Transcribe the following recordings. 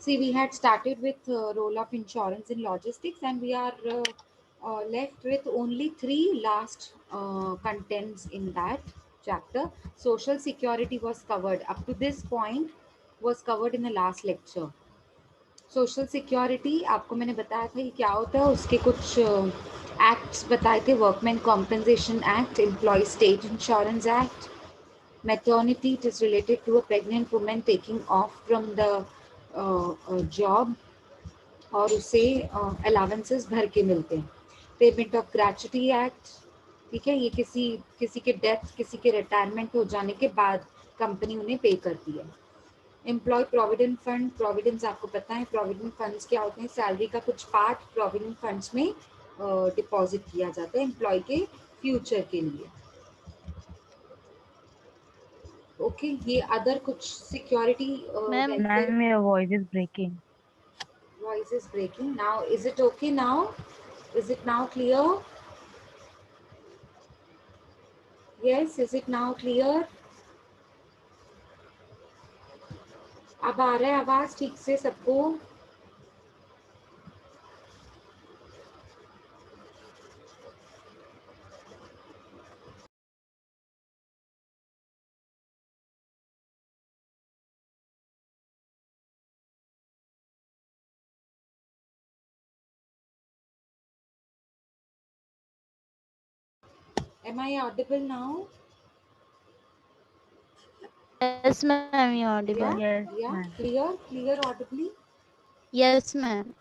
See, we had started with role of insurance in logistics, and we are left with only three last contents in that chapter. Social security was covered up to this point, was covered in the last lecture. Social security आपको मैंने बताया था कि क्या होता है, उसके कुछ एक्ट्स बताए थे, workman compensation act, employ state insurance act, maternity, it is related to a pregnant women taking off from the job और उसे अलावेंसेस भर के मिलते हैं, पेमेंट ऑफ ग्रेचुटी एक्ट, ठीक है, ये किसी किसी के डेथ, किसी के रिटायरमेंट हो जाने के बाद कंपनी उन्हें पे करती है। एम्प्लॉय प्रोविडेंट फंड, प्रोविडेंस आपको पता है प्रोविडेंट फंड्स क्या होते हैं, सैलरी का कुछ पार्ट प्रोविडेंट फंड्स में डिपॉजिट किया जाता है एम्प्लॉय के फ्यूचर के लिए। ओके, ये अदर कुछ security ma'am welfare. Ma'am, your voice is breaking. Voice is breaking now, is it okay now, is it now clear? Yes, is it now clear? अब आ रहा है आवाज ठीक से सबको? Am I audible now? yes ma'am, you're audible. Yeah, Yes, yeah, ma'am. clear audibly. Yes ma'am.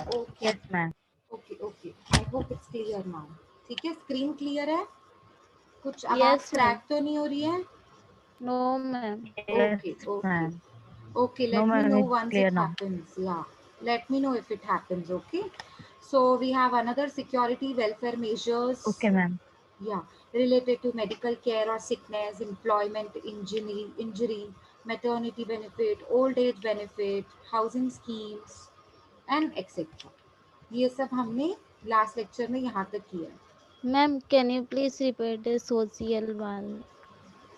Okay, Yes, ma'am. Okay, I hope it's clear now. ठीक है, स्क्रीन क्लियर है, कुछ आवाज Yes क्रैक ma'am. तो नहीं हो रही है? No ma'am. Yes, okay okay ma'am. Okay, No, let me ma'am, know it's once clear it now. happens. Yeah, let me know if it happens. Okay, so we have another security welfare measures, Okay, ma'am. yeah, related to medical care or sickness, employment injury, maternity benefit, old age benefit, housing schemes and etc. ये सब हमने last lecture में यहाँ तक किया। Ma'am, can you please repeat the social one?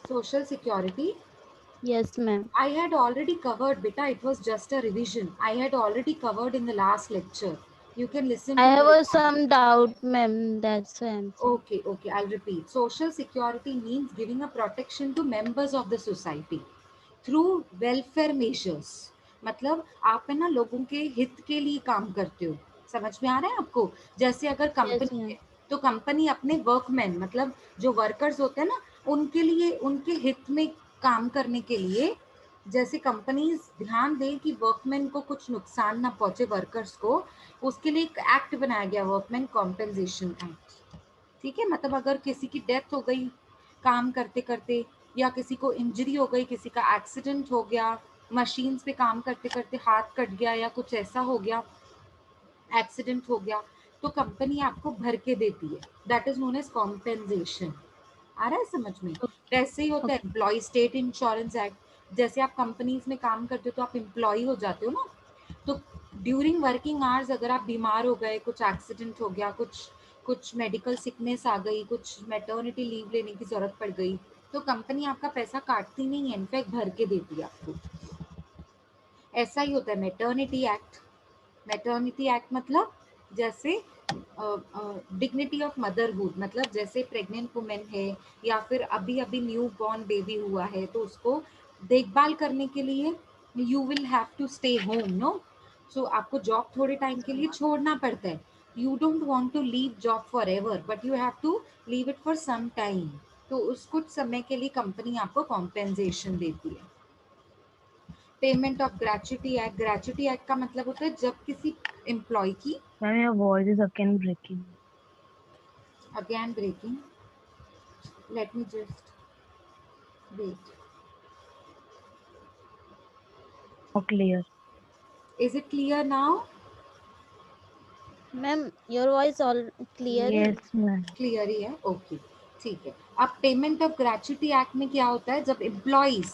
Social security Yes ma'am. I had already covered, beta. It was just a revision. I had already covered in the last lecture. You can listen I to the have recording. some doubt ma'am, that's why I'm saying. Okay, I'll repeat. Social security means giving a protection to members of the society through welfare measures. मतलब आप है ना लोगों के हित के लिए काम करते हो, समझ में आ रहा है आपको? जैसे अगर Yes कंपनी ma'am. है तो कंपनी अपने वर्कमैन मतलब जो वर्कर्स होते हैं ना, उनके लिए, उनके हित में काम करने के लिए, जैसे कंपनीज ध्यान दें कि वर्कमैन को कुछ नुकसान ना पहुंचे वर्कर्स को, उसके लिए एक एक्ट बनाया गया, वर्कमैन कॉम्पेंसेशन एक्ट। ठीक है, मतलब अगर किसी की डेथ हो गई काम करते करते, या किसी को इंजरी हो गई, किसी का एक्सीडेंट हो गया, मशीन्स पे काम करते करते हाथ कट गया या कुछ ऐसा हो गया, एक्सीडेंट हो गया, तो कंपनी आपको भर के देती है, that is known as compensation. आ रहा है समझ में? वैसे ही होता है Okay. Employ state insurance act. जैसे आप कंपनीज में काम करते हो तो आप एम्प्लॉय हो जाते हो ना, तो ड्यूरिंग वर्किंग आवर्स अगर आप बीमार हो गए, कुछ एक्सीडेंट हो गया, कुछ कुछ मेडिकल सिकनेस आ गई, कुछ मैटरनिटी लीव लेने की जरूरत पड़ गई, तो कंपनी आपका पैसा काटती नहीं है, इनफैक्ट भर के देती है आपको। ऐसा ही होता है मैटरनिटी एक्ट। मैटरनिटी एक्ट मतलब जैसे डिग्निटी ऑफ मदरहुड, मतलब जैसे प्रेग्नेंट वुमेन है या फिर अभी अभी न्यू बॉर्न बेबी हुआ है, तो उसको देखभाल करने के लिए you will have to stay home, no? So आपको जॉब थोड़े टाइम के लिए छोड़ना पड़ता है। You don't want to leave job forever, but you have to leave it for some time, तो उस कुछ समय के लिए कंपनी आपको कॉम्पेंसेशन देती है। Payment of gratuity act, gratuity act का मतलब होता है जब किसी एम्प्लॉय की, Ma'am, your voice is again breaking. Again breaking, let me just wait, Oh, clear. Is it clear now? Ma'am, your voice all clear Yes, is. ma'am. Clear ही है, okay, ठीक है। अब पेमेंट ऑफ ग्रेचुटी एक्ट में क्या होता है, जब एम्प्लॉयज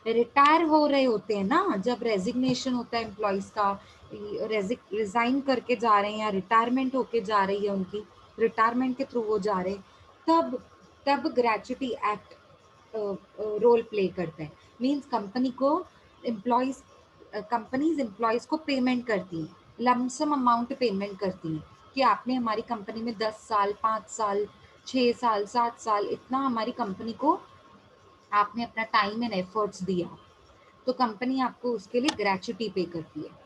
रिटायर हो रहे होते हैं ना, जब रेजिग्नेशन होता है एम्प्लॉयज का, रिजाइन करके जा रहे हैं या रिटायरमेंट होके जा रही है उनकी, रिटायरमेंट के थ्रू वो जा रहे हैं, तब तब ग्रेचुटी एक्ट रोल प्ले करता है। मीन्स कंपनी को एम्प्लॉयज कंपनीज एम्प्लॉयज को पेमेंट करती हैं, लमसम अमाउंट पेमेंट करती हैं कि आपने हमारी कंपनी में 10 साल, 5 साल, 6 साल, 7 साल, इतना हमारी कंपनी को आपने अपना टाइम एंड एफर्ट्स दिया, तो कंपनी आपको उसके लिए ग्रेच्युटी पे करती है।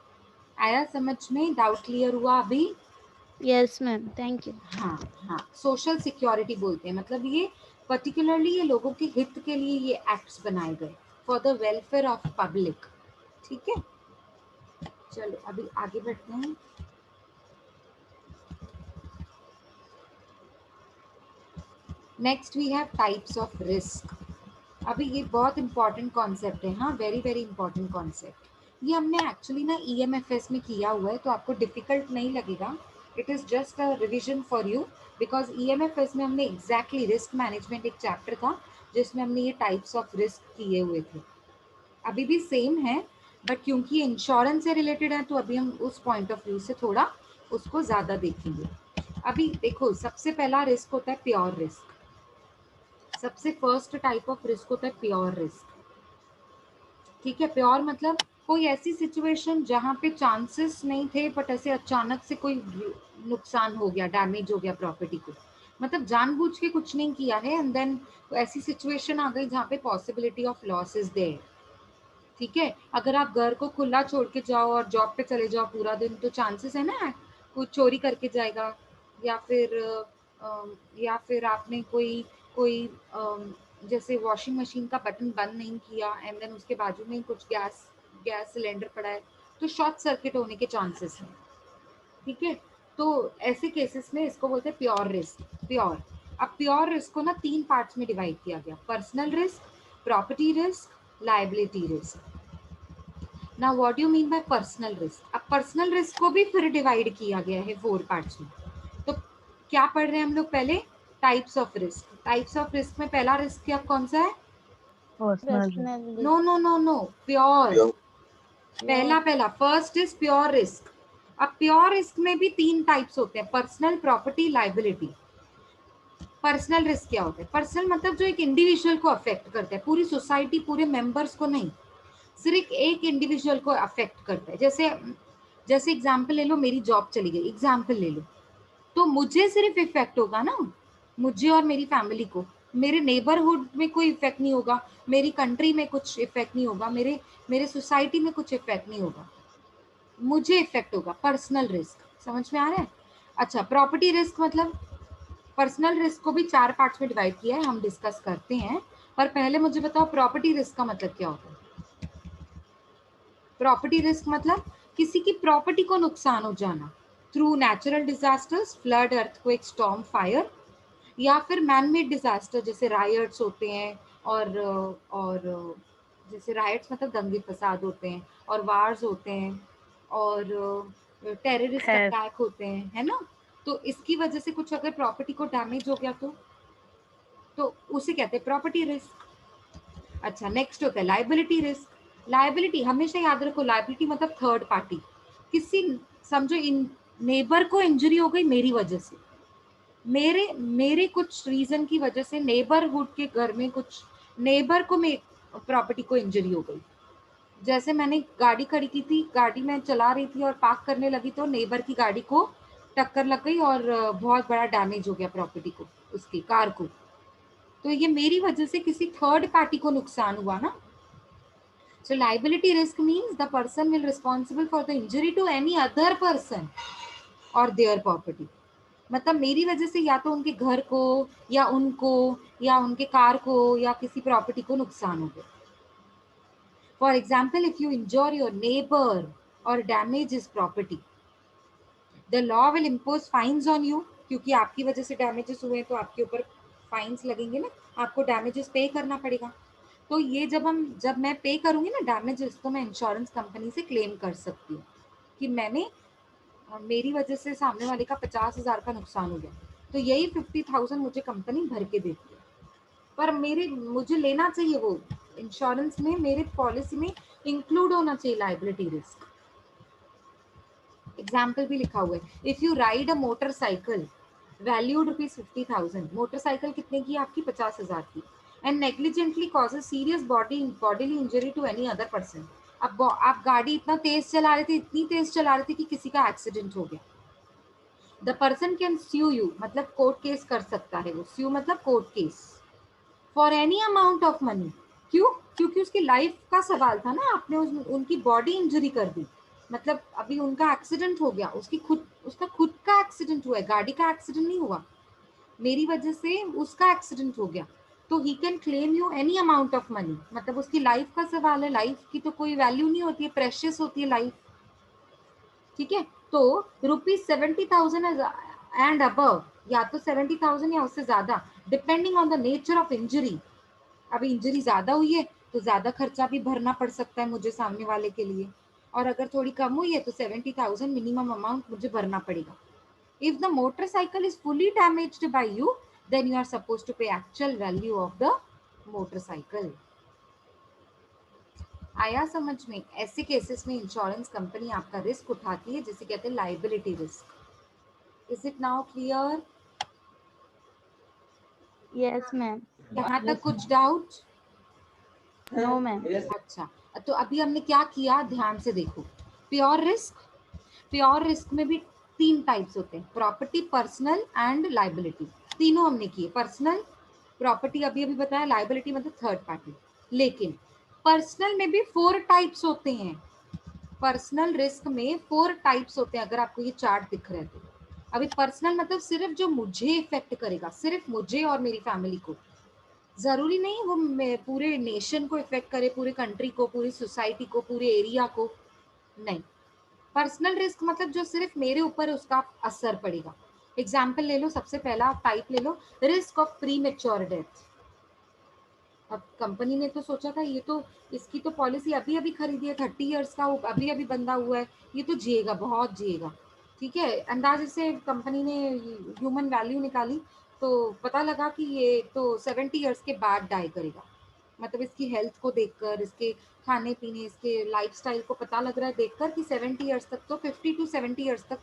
आया समझ में? डाउट क्लियर हुआ अभी? Yes ma'am, thank you. हाँ हाँ, सोशल सिक्योरिटी बोलते हैं, मतलब ये पर्टिकुलरली ये लोगों के हित के लिए ये एक्ट्स बनाए गए, for the welfare of public. ठीक है, चलो अभी आगे बढ़ते हैं। Next we have types of risk. अभी ये बहुत इंपॉर्टेंट कॉन्सेप्ट है, हाँ, वेरी वेरी इंपॉर्टेंट कॉन्सेप्ट। ये हमने एक्चुअली ना EMFS में किया हुआ है, तो आपको डिफिकल्ट नहीं लगेगा। It is just a revision for you, because EMFS में हमने एग्जैक्टली रिस्क मैनेजमेंट एक चैप्टर था जिसमें हमने ये टाइप्स ऑफ रिस्क किए हुए थे। अभी भी सेम है, बट क्योंकि ये इंश्योरेंस से रिलेटेड है तो अभी हम उस पॉइंट ऑफ व्यू से थोड़ा उसको ज़्यादा देखेंगे। अभी देखो, सबसे पहला रिस्क होता है प्योर रिस्क। सबसे फर्स्ट टाइप ऑफ रिस्क होता है प्योर रिस्क। ठीक है, प्योर मतलब कोई ऐसी सिचुएशन जहाँ पे चांसेस नहीं थे, बट ऐसे अचानक से कोई नुकसान हो गया, डैमेज हो गया प्रॉपर्टी को, मतलब जानबूझ के कुछ नहीं किया है, एंड देन ऐसी सिचुएशन आ गई जहाँ पे possibility of loss is there. ठीक है, अगर आप घर को खुला छोड़ के जाओ और जॉब पे चले जाओ पूरा दिन, तो चांसेस है ना कुछ चोरी करके जाएगा, या फिर या फिर आपने कोई कोई जैसे वॉशिंग मशीन का बटन बंद नहीं किया एंड देन उसके बाजू में ही कुछ गैस गैस सिलेंडर पड़ा है, तो शॉर्ट सर्किट होने के चांसेस हैं। ठीक है, तो ऐसे केसेस में इसको बोलते हैं प्योर रिस्क। प्योर, अब प्योर रिस्क को ना 3 पार्ट्स में डिवाइड किया गया, personal risk, property risk, liability risk. Now what do you mean by personal risk? अब पर्सनल रिस्क को भी फिर डिवाइड किया गया है 4 पार्ट्स में। तो क्या पढ़ रहे हैं हम लोग पहले? Types of risk. Types of risk में पहला रिस्क क्या कौन सा है? Personal risk. Personal no no no no, pure. Pure. पहला फर्स्ट इज प्योर रिस्क। अब प्योर रिस्क में भी 3 टाइप्स होते हैं, personal, property, liability. Personal risk क्या होता है? पर्सनल मतलब जो एक इंडिविजुअल को अफेक्ट करता है, पूरी सोसाइटी, पूरे मेंबर्स को नहीं, सिर्फ एक इंडिविजुअल को अफेक्ट करता है। जैसे जैसे एग्जाम्पल ले लो, मेरी जॉब चली गई, एग्जाम्पल ले लो, तो मुझे सिर्फ इफेक्ट होगा ना, मुझे और मेरी फैमिली को। मेरे नेबरहुड में कोई इफेक्ट नहीं होगा, मेरी कंट्री में कुछ इफेक्ट नहीं होगा, मेरे मेरे सोसाइटी में कुछ इफेक्ट नहीं होगा, मुझे इफेक्ट होगा। पर्सनल रिस्क समझ में आ रहा है? अच्छा, प्रॉपर्टी रिस्क मतलब, पर्सनल रिस्क को भी 4 पार्ट्स में डिवाइड किया है, हम डिस्कस करते हैं, पर पहले मुझे बताओ प्रॉपर्टी रिस्क का मतलब क्या होता है? प्रॉपर्टी रिस्क मतलब किसी की प्रॉपर्टी को नुकसान हो जाना through natural disasters, flood, earthquake, storm, fire, या फिर मैन मेड डिजास्टर जैसे रायट्स होते हैं, और जैसे रायट्स मतलब दंगे फसाद होते हैं, और वार्स होते हैं, और टेररिस्ट थेफ्ट। अटैक होते हैं, है ना? तो इसकी वजह से कुछ अगर प्रॉपर्टी को डैमेज हो गया तो उसे कहते हैं प्रॉपर्टी रिस्क। अच्छा, नेक्स्ट होता है लायबिलिटी रिस्क। लायबिलिटी हमेशा याद रखो, लायबिलिटी मतलब थर्ड पार्टी। किसी, समझो इन नेबर को इंजरी हो गई मेरी वजह से, मेरे मेरे कुछ रीजन की वजह से नेबरहुड के घर में कुछ नेबर को प्रॉपर्टी को इंजरी हो गई। जैसे मैंने गाड़ी खड़ी की थी, गाड़ी में चला रही थी और पार्क करने लगी, तो नेबर की गाड़ी को टक्कर लग गई और बहुत बड़ा डैमेज हो गया प्रॉपर्टी को, उसकी कार को। तो ये मेरी वजह से किसी थर्ड पार्टी को नुकसान हुआ ना। So liability risk means the person will responsible for the injury to any other person or their property. मतलब मेरी वजह से या तो उनके घर को, या उनको, या उनके कार को, या किसी प्रॉपर्टी को नुकसान हो गया। For example, if you injure your neighbour or damage is property, the law will impose fines on you, क्योंकि आपकी वजह से डैमेजेस हुए हैं तो आपके ऊपर फाइन्स लगेंगे ना, आपको डैमेजेस पे करना पड़ेगा। तो ये जब मैं पे करूंगी ना डैमेजेस, तो मैं इंश्योरेंस कंपनी से क्लेम कर सकती हूँ कि मेरी वजह से सामने वाले का 50,000 का नुकसान हो गया, तो यही 50,000 मुझे कंपनी भर के देती है। पर मुझे लेना चाहिए वो इंश्योरेंस में, मेरे पॉलिसी में इंक्लूड होना चाहिए लायबिलिटी रिस्क। एग्जाम्पल भी लिखा हुआ है, if you ride a motorcycle valued ₹50,000, motorcycle कितने की? आपकी 50,000 की, and negligently causes serious bodily injury to any other person, अब आप गाड़ी इतना तेज चला रहे थे, इतनी तेज चला रहे थे कि किसी का एक्सीडेंट हो गया, the person can sue you, मतलब कोर्ट केस कर सकता है वो, स्यू मतलब court case, for any amount of money. क्यों? क्योंकि उसकी लाइफ का सवाल था ना, आपने उनकी बॉडी इंजरी कर दी, मतलब अभी उनका एक्सीडेंट हो गया, उसका खुद का एक्सीडेंट हुआ है, गाड़ी का एक्सीडेंट नहीं हुआ, मेरी वजह से उसका एक्सीडेंट हो गया, तो he can claim you any amount of money, मतलब उसकी लाइफ का सवाल है, लाइफ की तो कोई वैल्यू नहीं होती है, प्रेशियस होती है लाइफ, ठीक है। तो ₹70,000 एंड अबव, या तो 70,000 या उससे ज्यादा, depending on the nature of injury. अभी इंजरी ज्यादा हुई है तो ज्यादा खर्चा भी भरना पड़ सकता है मुझे सामने वाले के लिए, और अगर थोड़ी कम हुई है तो 70,000 मिनिमम अमाउंट मुझे भरना पड़ेगा। If the motorcycle is fully damaged by you, then you are supposed to pay actual value of the motorcycle. आया समझ में? ऐसे केसेस में इंश्योरेंस कंपनी आपका रिस्क उठाती है, जिसे कहते हैं liability risk. Is it now clear? Yes, ma'am. यहाँ तक कुछ डाउट? No, ma'am. अच्छा, तो अभी हमने क्या किया, ध्यान से देखो। प्योर रिस्क, प्योर रिस्क में भी 3 टाइप्स होते हैं, प्रॉपर्टी, पर्सनल एंड लाइबिलिटी। तीनों हमने किए, पर्सनल, प्रॉपर्टी अभी अभी बताया, लाइबिलिटी मतलब थर्ड पार्टी। लेकिन पर्सनल में भी 4 टाइप्स होते हैं, पर्सनल रिस्क में 4 टाइप्स होते हैं, अगर आपको ये चार्ट दिख रहा है तो। अभी पर्सनल मतलब सिर्फ जो मुझे इफेक्ट करेगा, सिर्फ मुझे और मेरी फैमिली को, जरूरी नहीं वो पूरे नेशन को इफेक्ट करे, पूरे कंट्री को, पूरी सोसाइटी को, पूरे एरिया को, नहीं। पर्सनल रिस्क मतलब जो सिर्फ मेरे ऊपर उसका असर पड़ेगा। एग्जाम्पल ले लो, सबसे पहला टाइप ले लो, risk of premature death. अब कंपनी ने तो सोचा था ये तो, इसकी तो पॉलिसी अभी अभी खरीदी है, 30 इयर्स का अभी अभी बंदा हुआ है, ये तो जिएगा, बहुत जिएगा, ठीक है। अंदाजे से कंपनी ने ह्यूमन वैल्यू निकाली तो पता लगा कि ये तो 70 इयर्स के बाद डाई करेगा, मतलब इसकी हेल्थ को देखकर, इसके खाने पीने, इसके लाइफस्टाइल को पता लग रहा है देखकर कि 70 इयर्स तक, तो 50 टू 70 इयर्स तक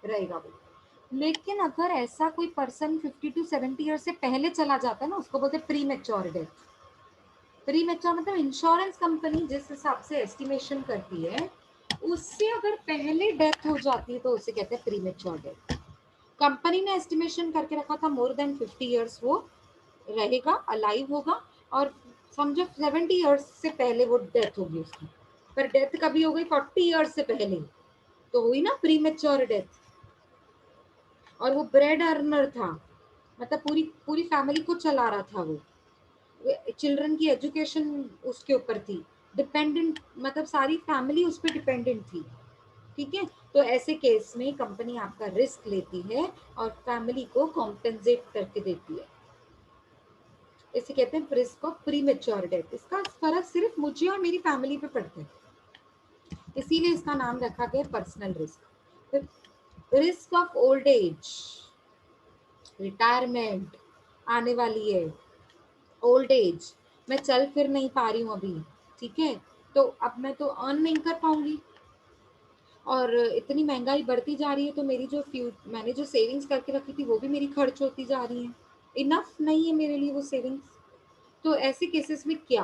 रहेगा वो। लेकिन अगर ऐसा कोई पर्सन 50 टू 70 इयर्स से पहले चला जाता है ना, उसको बोलते हैं pre mature death. Pre mature मतलब इंश्योरेंस कंपनी जिस हिसाब से एस्टिमेशन करती है, उससे अगर पहले डेथ हो जाती है तो उसे कहते हैं प्री मेच्योर डेथ। कंपनी ने एस्टिमेशन करके रखा था मोर देन 50 इयर्स वो रहेगा, अलाइव होगा, और समझो 70 इयर्स से पहले वो डेथ होगी उसकी, पर डेथ कभी हो गई 40 इयर्स से पहले, तो हुई ना प्री मेच्योर डेथ। और वो ब्रेड अर्नर था, मतलब पूरी पूरी फैमिली को चला रहा था वो, चिल्ड्रन की एजुकेशन उसके ऊपर थी, डिपेंडेंट, मतलब सारी फैमिली उस पर डिपेंडेंट थी, ठीक है। तो ऐसे केस में कंपनी आपका रिस्क लेती है और फैमिली को कॉम्पेंसेट करके देती है, इसे कहते हैं risk of premature death. इसका फर्क सिर्फ मुझे और मेरी फैमिली पे पड़ता है, इसीलिए इसका नाम रखा गया personal risk. Risk of old age, retirement आने वाली है, ओल्ड एज, मैं चल फिर नहीं पा रही हूँ अभी, ठीक है, तो अब मैं तो अर्न नहीं कर पाऊंगी, और इतनी महंगाई बढ़ती जा रही है, तो मेरी जो मैंने जो सेविंग्स करके रखी थी वो भी मेरी खर्च होती जा रही है, इनफ नहीं है मेरे लिए वो सेविंग्स। तो ऐसे केसेस में क्या,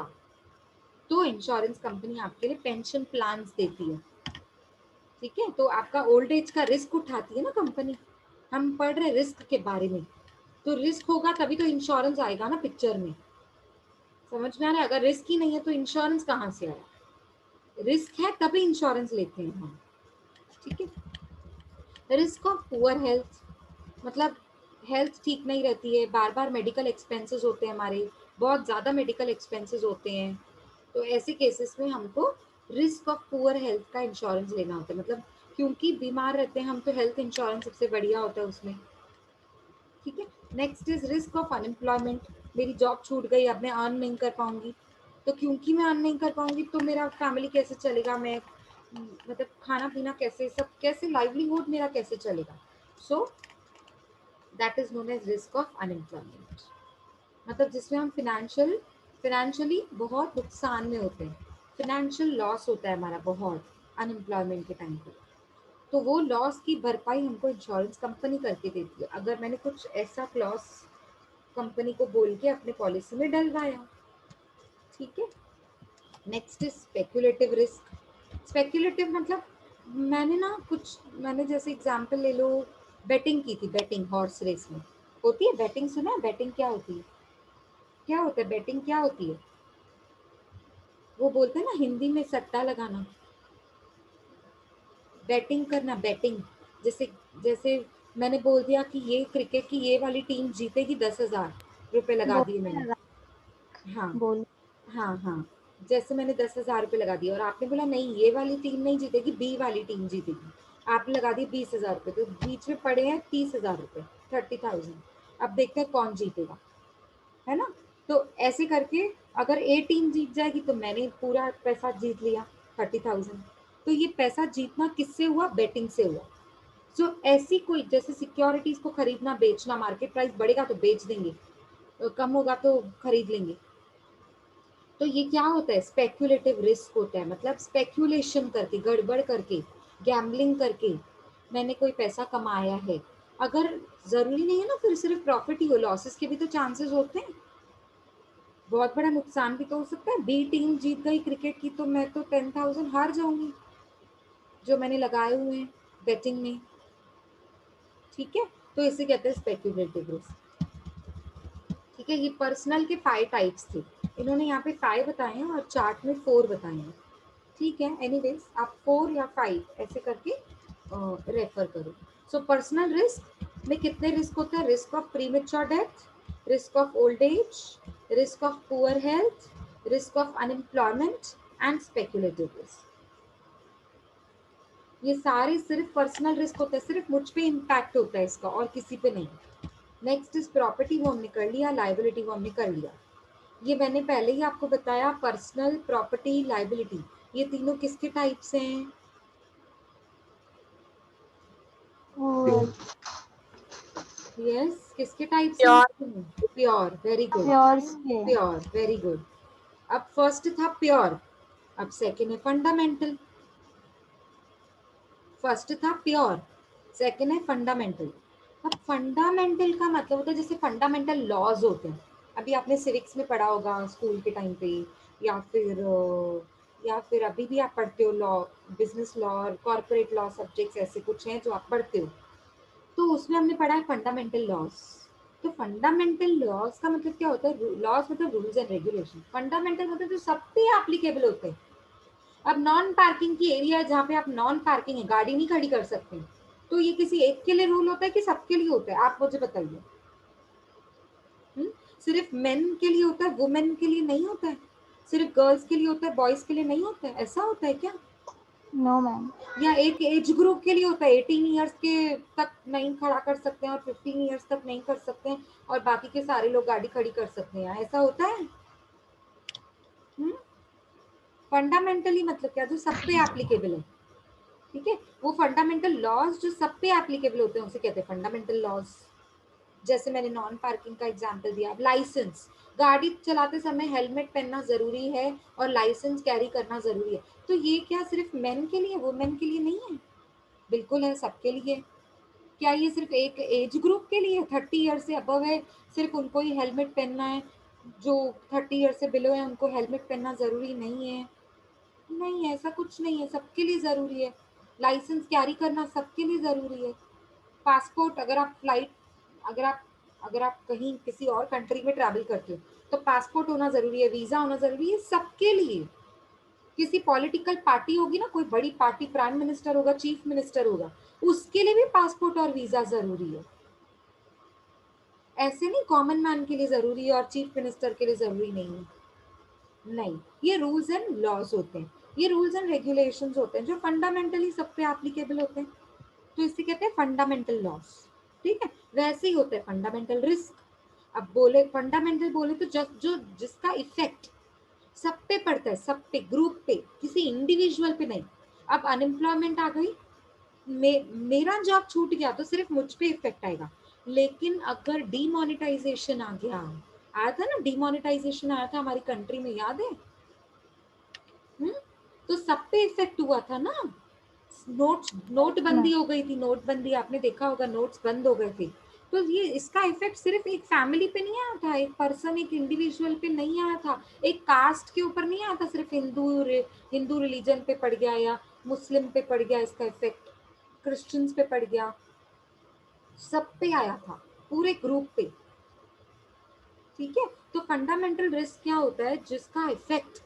तो इंश्योरेंस कंपनी आपके लिए पेंशन प्लान्स देती है, ठीक है। तो आपका ओल्ड एज का रिस्क उठाती है ना कंपनी, हम पढ़ रहे रिस्क के बारे में, तो रिस्क होगा तभी तो इंश्योरेंस आएगा ना पिक्चर में, समझ में आ रहा है? अगर रिस्क ही नहीं है तो इंश्योरेंस कहाँ से आया? रिस्क है तभी इंश्योरेंस लेते हैं हम, ठीक है। रिस्क ऑफ पुअर हेल्थ, मतलब हेल्थ ठीक नहीं रहती है, बार बार मेडिकल एक्सपेंसेस होते हैं हमारे, बहुत ज़्यादा मेडिकल एक्सपेंसेस होते हैं, तो ऐसे केसेस में हमको रिस्क ऑफ पुअर हेल्थ का इंश्योरेंस लेना होता है, मतलब क्योंकि बीमार रहते हैं हम, तो हेल्थ इंश्योरेंस सबसे बढ़िया होता है उसमें, ठीक है। Next is risk of unemployment, मेरी जॉब छूट गई, अब मैं अर्न नहीं कर पाऊंगी, तो क्योंकि मैं अर्न नहीं कर पाऊंगी तो मेरा फैमिली कैसे चलेगा, मैं मतलब खाना पीना कैसे, सब कैसे, लाइवलीहुड मेरा कैसे चलेगा, so that is known as risk of unemployment, मतलब जिसमें हम फिनेंशियली बहुत नुकसान में होते हैं, फिनेंशियल लॉस होता है हमारा बहुत अनएम्प्लॉयमेंट के टाइम पे, तो वो लॉस की भरपाई हमको इंश्योरेंस कंपनी करके देती है, अगर मैंने कुछ ऐसा क्लॉज कंपनी को बोल के अपने पॉलिसी में डलवाया, ठीक है। Next is speculative risk, speculative मतलब मैंने जैसे एग्जांपल ले लो, बेटिंग की थी, बेटिंग हॉर्स रेस में होती है बेटिंग, सुना है बेटिंग क्या होती है? क्या होता है बेटिंग, क्या होती है? वो बोलते हैं ना हिंदी में सट्टा लगाना, बैटिंग करना, बैटिंग। जैसे जैसे मैंने बोल दिया कि ये क्रिकेट की ये वाली टीम जीतेगी, 10,000 रुपए लगा दिए बोलिए मैंने। लगा, हाँ बोलिए। हाँ हाँ, जैसे मैंने 10,000 रुपए लगा दिए और आपने बोला नहीं ये वाली टीम नहीं जीतेगी, बी वाली टीम जीतेगी। आपने लगा दिए 20,000 रुपए, तो बीच में पड़े हैं 30,000 रुपए, 30,000। अब देखते हैं कौन जीतेगा, है ना? तो ऐसे करके अगर ए टीम जीत जाएगी तो मैंने पूरा पैसा जीत लिया, 30,000। तो ये पैसा जीतना किससे हुआ? बेटिंग से हुआ। सो ऐसी कोई, जैसे सिक्योरिटीज को खरीदना बेचना, मार्केट प्राइस बढ़ेगा तो बेच देंगे, कम होगा तो खरीद लेंगे। तो ये क्या होता है? स्पेक्युलेटिव रिस्क होता है, मतलब स्पेक्यूलेशन करके, गड़बड़ करके, गैम्बलिंग करके मैंने कोई पैसा कमाया है। अगर जरूरी नहीं है ना फिर सिर्फ प्रॉफिट ही हो, लॉसेस के भी तो चांसेस होते हैं, बहुत बड़ा नुकसान भी तो हो सकता है। बी टीम जीत गई क्रिकेट की तो मैं तो 10,000 हार जाऊंगी जो मैंने लगाए हुए हैं बेटिंग में, ठीक है? तो इसे कहते हैं स्पेक्युलेटिव रिस्क, ठीक है? ये पर्सनल के 5 टाइप्स थे, इन्होंने यहाँ पे 5 बताए हैं और चार्ट में 4 बताए हैं, ठीक है? एनीवेज आप 4 या 5 ऐसे करके रेफर करो। सो पर्सनल रिस्क में कितने रिस्क होते हैं? Risk of premature death, risk of old age, risk of poor health, risk of unemployment and speculative risk. ये सारे सिर्फ पर्सनल रिस्क होते हैं, सिर्फ मुझ पे इम्पैक्ट होता है इसका और किसी पे नहीं। नेक्स्ट इज प्रॉपर्टी, वो हमने कर लिया। लाइबिलिटी वो हमने कर लिया। ये मैंने पहले ही आपको बताया, पर्सनल, प्रॉपर्टी, लाइबिलिटी, ये तीनों किसके टाइप्स हैं? यस, किसके टाइप से? Pure pure, very good. Pures के। Pure, very good. अब फर्स्ट था प्योर, अब सेकंड है फंडामेंटल। फर्स्ट था प्योर, सेकंड है फंडामेंटल। अब फंडामेंटल का मतलब होता है जैसे फंडामेंटल लॉज होते हैं, अभी आपने सिविक्स में पढ़ा होगा स्कूल के टाइम पे, या फिर अभी भी आप पढ़ते हो लॉ, बिजनेस लॉ और कॉर्पोरेट लॉ सब्जेक्ट्स ऐसे कुछ हैं जो आप पढ़ते हो, तो उसमें हमने पढ़ा है फंडामेंटल लॉज। तो फंडामेंटल लॉज का मतलब क्या होता है? लॉज मतलब रूल्स एंड रेगुलेशन, फंडामेंटल मतलब जो सब पे एप्लीकेबल होते हैं। अब नॉन पार्किंग की एरिया है जहाँ पे आप नॉन पार्किंग है, गाड़ी नहीं खड़ी कर सकते, तो ये किसी एक के लिए रूल होता है कि सबके लिए होता है? आप मुझे बताइए। सिर्फ मेन के लिए होता है, वुमेन के लिए नहीं होता है? सिर्फ गर्ल्स के लिए होता है, बॉयज के लिए नहीं होता है? ऐसा होता है क्या? No ma'am. या एक एज ग्रुप के लिए होता है, 18 ईयर्स के तक नहीं खड़ा कर सकते हैं और 15 ईयर्स तक नहीं कर सकते हैं और बाकी के सारे लोग गाड़ी खड़ी कर सकते हैं? ऐसा होता है? फंडामेंटली मतलब क्या? जो सब पे एप्लीकेबल है, ठीक है? वो फंडामेंटल लॉज जो सब पे एप्लीकेबल होते हैं उसे कहते हैं फंडामेंटल लॉज। जैसे मैंने नॉन पार्किंग का एग्जांपल दिया। अब लाइसेंस, गाड़ी चलाते समय हेलमेट पहनना जरूरी है और लाइसेंस कैरी करना जरूरी है, तो ये क्या सिर्फ मेन के लिए, वुमेन के लिए नहीं है? बिल्कुल है, सबके लिए। क्या ये सिर्फ एक एज ग्रुप के लिए, 30 ईयर से अबव है सिर्फ उनको ही हेलमेट पहनना है, जो 30 ईयर से बिलो है उनको हेलमेट पहनना जरूरी नहीं है? नहीं, ऐसा कुछ नहीं है, सबके लिए जरूरी है। लाइसेंस कैरी करना सबके लिए जरूरी है। पासपोर्ट, अगर आप फ्लाइट, अगर आप अगर आप कहीं किसी और कंट्री में ट्रैवल करते हो तो पासपोर्ट होना जरूरी है, वीजा होना जरूरी है, सबके लिए। किसी पॉलिटिकल पार्टी होगी ना, कोई बड़ी पार्टी, प्राइम मिनिस्टर होगा, चीफ मिनिस्टर होगा, उसके लिए भी पासपोर्ट और वीजा जरूरी है। ऐसे नहीं कॉमन मैन के लिए जरूरी है और चीफ मिनिस्टर के लिए जरूरी नहीं है। नहीं, ये रूल्स एंड लॉज होते हैं, ये रूल्स एंड रेगुलेशंस होते हैं जो फंडामेंटली सब पे एप्लीकेबल होते हैं, तो इसे कहते हैं फंडामेंटल लॉज, ठीक है? वैसे ही होता है फंडामेंटल रिस्क। अब बोले फंडामेंटल बोले तो जो जिसका इफेक्ट सब पे पड़ता है, सब पे, ग्रुप पे, किसी इंडिविजुअल पे नहीं। अब अनएम्प्लॉयमेंट आ गई, मेरा जॉब छूट गया तो सिर्फ मुझ पे इफेक्ट आएगा, लेकिन अगर डीमोनेटाइजेशन आ गया, आया था ना, डीमोनेटाइजेशन आया था हमारी कंट्री में, याद है? हम्म, तो सब पे इफेक्ट हुआ था ना। नोटबंदी हो गई थी, नोटबंदी आपने देखा होगा, नोट्स बंद हो गए थे, तो ये इसका इफेक्ट सिर्फ एक फैमिली पे नहीं आया था, एक पर्सन, एक इंडिविजुअल पे नहीं आया था, एक कास्ट के ऊपर नहीं आया था, सिर्फ हिंदू रिलीजन पे पड़ गया या मुस्लिम पे पड़ गया इसका इफेक्ट, क्रिश्चियंस पे पड़ गया, सब पे आया था, पूरे ग्रुप पे। ठीक है, तो फंडामेंटल रिस्क क्या होता है, जिसका इफेक्ट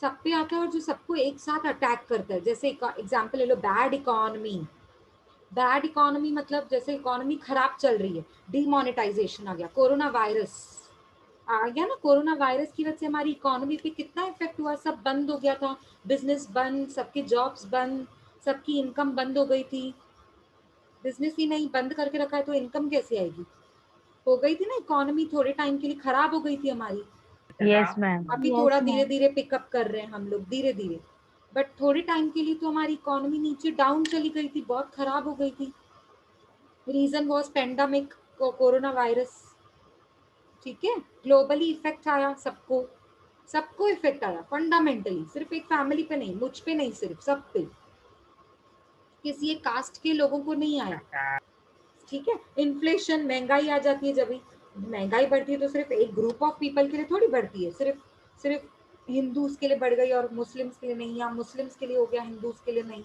सब पे आता है और जो सबको एक साथ अटैक करता है। जैसे एग्जांपल ले लो, बैड इकोनॉमी। बैड इकोनॉमी मतलब जैसे इकोनॉमी खराब चल रही है, डिमोनेटाइजेशन आ गया, कोरोना वायरस आ गया ना, कोरोना वायरस की वजह से हमारी इकोनॉमी पे कितना इफेक्ट हुआ, सब बंद हो गया था, बिजनेस बंद, सबके जॉब्स बंद, सबकी इनकम बंद हो गई थी। बिजनेस ही नहीं, बंद करके रखा है तो इनकम कैसे आएगी? हो गई थी ना, इकोनॉमी थोड़े टाइम के लिए खराब हो गई थी हमारी। Yes, ma'am. अभी थोड़ा Yes, धीरे ma'am. धीरे पिकअप कर रहे हैं हम लोग, धीरे धीरे, बट थोड़े टाइम के लिए तो हमारी इकोनॉमी नीचे डाउन चली गई थी, बहुत खराब हो गई थी। Reason was pandemic, corona virus. ठीक है, ग्लोबली इफेक्ट आया सबको, सबको इफेक्ट आया फंडामेंटली, सिर्फ एक फैमिली पे नहीं, मुझ पे नहीं, सिर्फ सब पे, किसी एक कास्ट के लोगों को नहीं आया। ठीक है, इन्फ्लेशन, महंगाई आ जाती है, जब भी महंगाई बढ़ती है तो सिर्फ एक ग्रुप ऑफ पीपल के लिए थोड़ी बढ़ती है, सिर्फ सिर्फ हिंदूज के लिए बढ़ गई और मुस्लिम्स के लिए नहीं, या मुस्लिम्स के लिए हो गया, हिंदूज के लिए नहीं,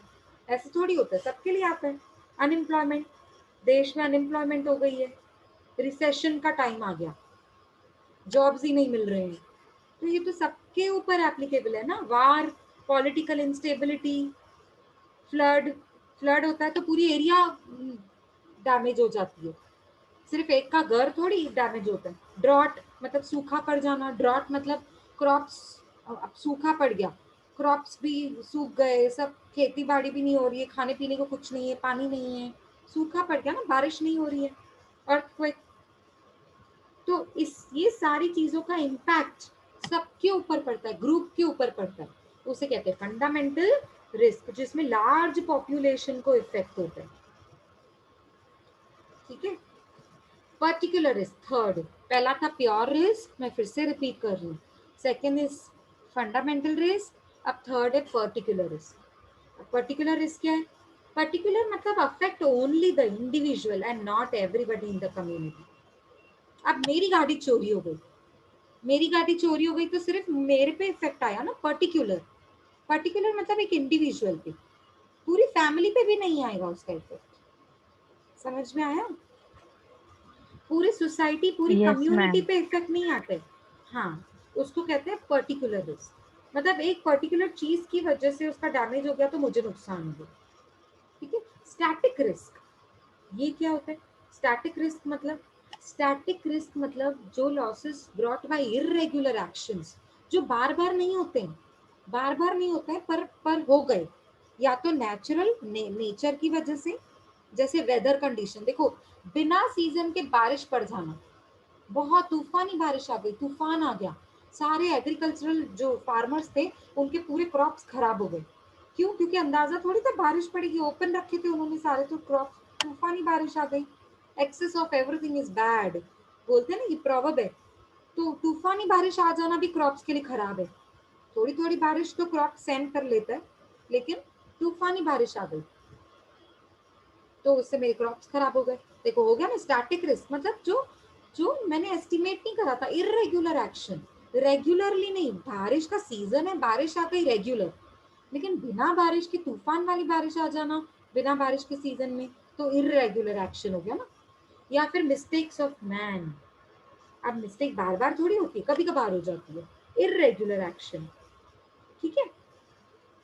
ऐसे थोड़ी होता है, सबके लिए आता है। अनएम्प्लॉयमेंट, देश में अनएम्प्लॉयमेंट हो गई है, रिसेशन का टाइम आ गया, जॉब्स ही नहीं मिल रहे हैं, तो ये तो सबके ऊपर एप्लीकेबल है ना। वार, पॉलिटिकल इंस्टेबिलिटी, फ्लड, फ्लड होता है तो पूरी एरिया डैमेज हो जाती है, सिर्फ एक का घर थोड़ी डैमेज होता है। ड्रॉट मतलब सूखा पड़ जाना, ड्रॉट मतलब क्रॉप्स, अब सूखा पड़ गया, क्रॉप्स भी सूख गए, सब खेती बाड़ी भी नहीं हो रही है, खाने पीने को कुछ नहीं है, पानी नहीं है, सूखा पड़ गया ना, बारिश नहीं हो रही है, अर्थक्वेक। तो इस ये सारी चीजों का इम्पैक्ट सबके ऊपर पड़ता है, ग्रुप के ऊपर पड़ता है, उसे कहते हैं फंडामेंटल रिस्क, जिसमें लार्ज पॉपुलेशन को इफेक्ट होता है। ठीक है, पर्टिकुलर रिस्क थर्ड, पहला था प्योर रिस्क, मैं फिर से रिपीट कर रही हूँ, सेकेंड इज फंडामेंटल रिस्क, अब थर्ड है पर्टिकुलर रिस्क। पर्टिकुलर रिस्क क्या है? पर्टिकुलर मतलब affect only the individual and not everybody in the community. अब मेरी गाड़ी चोरी हो गई, मेरी गाड़ी चोरी हो गई तो सिर्फ मेरे पे इफेक्ट आया ना, पर्टिकुलर। पर्टिकुलर मतलब एक इंडिविजुअल पे, पूरी फैमिली पे भी नहीं आएगा उसका इफेक्ट। समझ में आया? पूरी सोसाइटी, पूरी Yes, कम्युनिटी ma'am. पे इफेक्ट नहीं आते। हाँ, उसको कहते हैं पर्टिकुलर रिस्क, मतलब एक पर्टिकुलर चीज की वजह से उसका डैमेज हो गया तो मुझे नुकसान हो गया। ठीक है, स्टैटिक रिस्क, ये क्या होता है? स्टैटिक रिस्क मतलब, स्टैटिक रिस्क मतलब जो losses brought by irregular actions, जो बार बार नहीं होते हैं, बार बार नहीं होता है, पर हो गए, या तो नेचुरल नेचर की वजह से, जैसे वेदर कंडीशन, देखो बिना सीजन के बारिश पड़ जाना, बहुत तूफानी बारिश आ गई, तूफान आ गया, सारे एग्रीकल्चरल जो फार्मर्स थे उनके पूरे क्रॉप्स खराब हो गए। क्यों? क्योंकि अंदाजा थोड़ी था बारिश पड़ेगी, ओपन रखे थे उन्होंने सारे, तो क्रॉप, तूफानी बारिश आ गई। Excess of everything is bad, बोलते हैं ना, ये प्रॉवर्ब है। तो तूफानी बारिश आ जाना भी क्रॉप्स के लिए खराब है। थोड़ी थोड़ी बारिश तो क्रॉप सेंड कर लेता है, लेकिन तूफानी बारिश आ गई तो उससे मेरे क्रॉप्स खराब हो गए। देखो हो गया ना स्टैटिक रिस्क, मतलब जो जो मैंने एस्टिमेट नहीं करा था, इरेगुलर एक्शन, रेगुलरली नहीं, बारिश का सीजन है, बारिश आ गई रेगुलर, लेकिन बिना बारिश की तूफान वाली बारिश आ जाना बिना बारिश के सीजन में, तो इरेगुलर एक्शन हो गया ना। या फिर मिस्टेक्स ऑफ मैन, अब मिस्टेक बार बार थोड़ी होती है, कभी कभार हो जाती है, इरेगुलर एक्शन। ठीक है,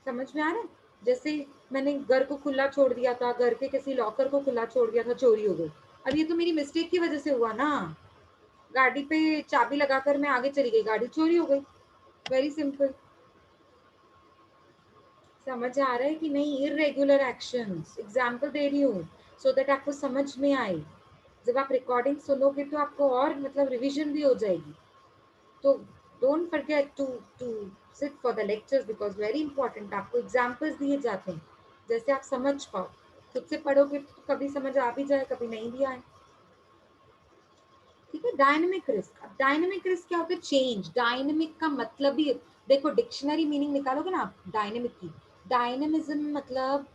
समझ में आ रहा है? जैसे मैंने घर को खुला छोड़ दिया था, घर के किसी लॉकर को खुला छोड़ दिया था, चोरी हो गई, अब ये तो मेरी मिस्टेक की वजह से हुआ ना, गाड़ी पे चाबी लगाकर मैं आगे चली गई, गाड़ी चोरी हो गई, वेरी सिंपल। समझ आ रहा है कि नहीं? इरेगुलर एक्शंस, एग्जाम्पल दे रही हूँ सो दैट आपको समझ में आए, जब आप रिकॉर्डिंग सुनोगे तो आपको और मतलब रिवीजन भी हो जाएगी। तो don't forget to sit for the lectures because very important, आपको एग्जाम्पल्स दिए जाते हैं जैसे आप समझ पाओ, खुद से पढ़ोगे तो कभी समझ आ भी जाए, कभी नहीं भी आए। ठीक है, डायनेमिक रिस्क। अब डायनेमिक रिस्क क्या होता है? चेंज। डायनेमिक का मतलब ही, देखो डिक्शनरी मीनिंग निकालोगे ना आप डायनेमिक की, डायनेमिज्म मतलब,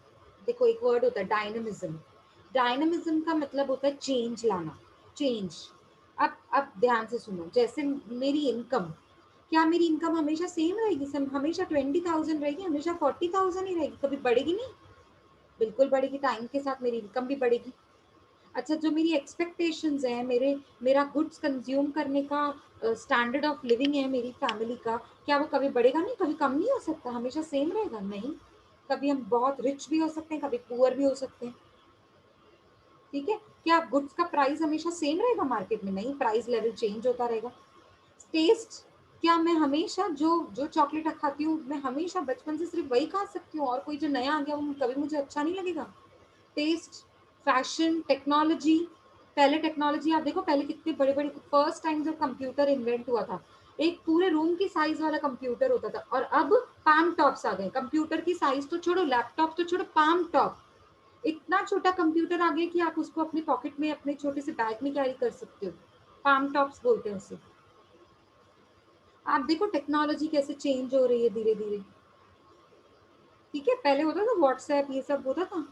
देखो एक वर्ड होता है डायनेमिज्म, डायनेमिज्म का मतलब होता है चेंज लाना, चेंज। अब ध्यान से सुनो, जैसे मेरी इनकम, क्या मेरी इनकम हमेशा सेम रहेगी? हमेशा 20,000 रहेगी? हमेशा 40,000 ही रहेगी? कभी बढ़ेगी नहीं? बिल्कुल बढ़ेगी। टाइम के साथ मेरी इनकम भी बढ़ेगी। अच्छा, जो मेरी एक्सपेक्टेशंस है, मेरा गुड्स कंज्यूम करने का स्टैंडर्ड ऑफ लिविंग है मेरी फैमिली का, क्या वो कभी बढ़ेगा नहीं? कभी कम नहीं हो सकता? हमेशा सेम रहेगा? नहीं। कभी हम बहुत रिच भी हो सकते हैं, कभी पुअर भी हो सकते हैं। ठीक है। क्या गुड्स का प्राइस हमेशा सेम रहेगा मार्केट में? नहीं, प्राइस लेवल चेंज होता रहेगा। टेस्ट, क्या मैं हमेशा जो जो चॉकलेट खाती हूँ, मैं हमेशा बचपन से सिर्फ वही खा सकती हूँ और कोई जो नया आ गया वो कभी मुझे अच्छा नहीं लगेगा? Taste, fashion, technology. पहले टेक्नोलॉजी आप देखो, पहले कितने बड़े बड़े, फर्स्ट टाइम जब कंप्यूटर इन्वेंट हुआ था, एक पूरे रूम की साइज वाला कंप्यूटर होता था, और अब पाम टॉप्स आ गए। कंप्यूटर की साइज तो छोड़ो, लैपटॉप तो छोड़ो, पाम टॉप, इतना छोटा कंप्यूटर आ गया कि आप उसको अपने पॉकेट में, अपने छोटे से बैग में कैरी कर सकते हो। पाम टॉप्स बोलते हैं उसे। आप देखो टेक्नोलॉजी कैसे चेंज हो रही है धीरे धीरे। ठीक है, पहले होता था व्हाट्सएप, ये सब होता था,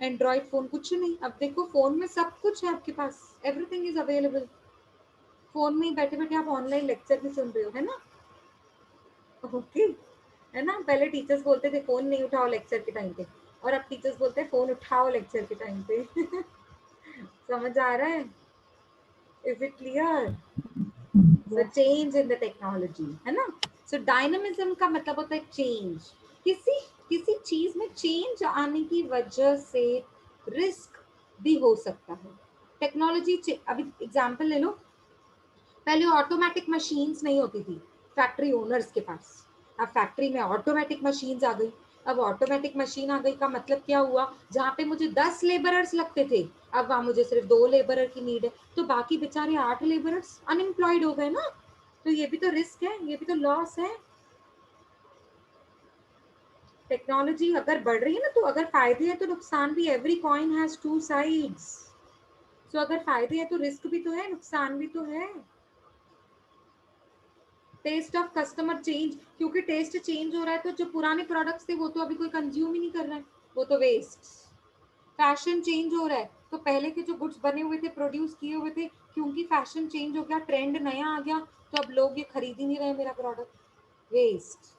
एंड्रॉइड फोन कुछ नहीं। अब देखो फोन में सब कुछ है आपके पास, एवरीथिंग इज अवेलेबल। फोन में ही बैठे बैठे आप ऑनलाइन लेक्चर भी सुन रहे हो, है ना? ओके, है ना? पहले टीचर्स बोलते थे फोन नहीं उठाओ लेक्चर के टाइम पे, और अब टीचर्स बोलते हैं फोन उठाओ लेक्चर के टाइम पे। समझ आ रहा है? Is it clear? So change in the technology, है ना? सो डायनामिज्म का मतलब होता है चेंज। किसी किसी चीज में चेंज आने की वजह से रिस्क भी हो सकता है। टेक्नोलॉजी, अभी एग्जांपल ले लो, पहले ऑटोमेटिक मशीन्स नहीं होती थी फैक्ट्री ओनर्स के पास। अब फैक्ट्री में ऑटोमेटिक मशीन्स आ गई। अब ऑटोमेटिक मशीन आ गई का मतलब क्या हुआ? जहाँ पे मुझे 10 लेबरर्स लगते थे, अब वहां मुझे सिर्फ 2 लेबरर की नीड है, तो बाकी बेचारे 8 लेबरर्स अनएम्प्लॉयड हो गए ना। तो ये भी तो रिस्क है, ये भी तो लॉस है। टेक्नोलॉजी अगर बढ़ रही है ना, तो अगर फायदे है तो नुकसान भी। Every coin has two sides. So अगर फायदे है तो रिस्क भी तो है, नुकसान भी तो है। टेस्ट ऑफ कस्टमर चेंज, क्योंकि टेस्ट चेंज हो रहा है, तो जो पुराने प्रोडक्ट्स थे वो तो अभी कोई कंज्यूम ही नहीं कर रहा है, वो तो वेस्ट। फैशन चेंज हो रहा है, तो पहले के जो गुड्स बने हुए थे, प्रोड्यूस किए हुए थे, क्योंकि फैशन चेंज हो गया, ट्रेंड नया आ गया, तो अब लोग ये खरीद ही नहीं रहे मेरा प्रोडक्ट। वेस्ट,